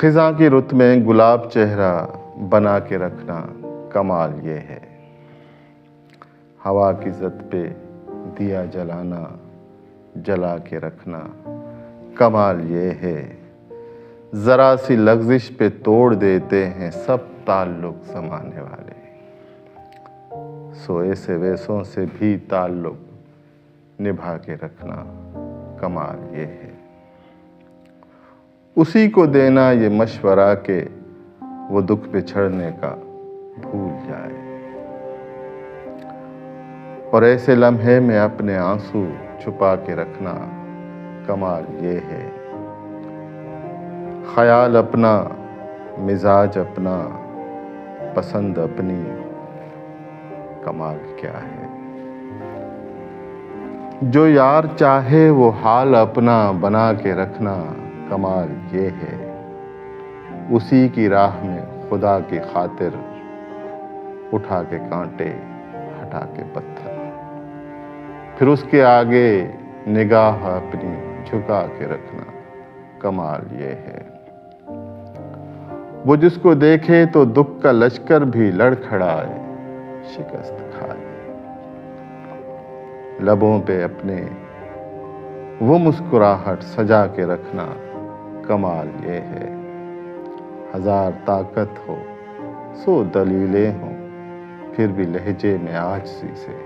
خزاں کی رت میں گلاب چہرہ بنا کے رکھنا کمال یہ ہے، ہوا کی زد پہ دیا جلانا جلا کے رکھنا کمال یہ ہے، ذرا سی لغزش پہ توڑ دیتے ہیں سب تعلق زمانے والے، سوئے سے ویسوں سے بھی تعلق نبھا کے رکھنا کمال یہ ہے، اسی کو دینا یہ مشورہ کہ وہ دکھ بچھڑنے کا بھول جائے، اور ایسے لمحے میں اپنے آنسو چھپا کے رکھنا کمال یہ ہے، خیال اپنا، مزاج اپنا، پسند اپنی، کمال کیا ہے، جو یار چاہے وہ حال اپنا بنا کے رکھنا کمال یہ ہے، اسی کی راہ میں خدا کی خاطر اٹھا کے کانٹے ہٹا کے پتھر، پھر اس کے آگے نگاہ اپنی جھکا کے رکھنا کمال یہ ہے، وہ جس کو دیکھے تو دکھ کا لشکر بھی لڑکھڑائے شکست کھائے، لبوں پہ اپنے وہ مسکراہٹ سجا کے رکھنا کمال یہ ہے، ہزار طاقت ہو سو دلیلیں ہوں پھر بھی لہجے میں عاجزی سے،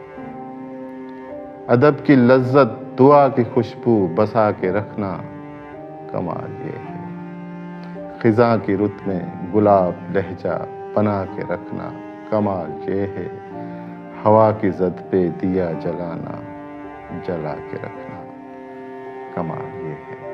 ادب کی لذت دعا کی خوشبو بسا کے رکھنا کمال یہ ہے، خزاں کی رت میں گلاب لہجہ بنا کے رکھنا کمال یہ ہے، ہوا کی زد پہ دیا جلانا جلا کے رکھنا کمال یہ ہے۔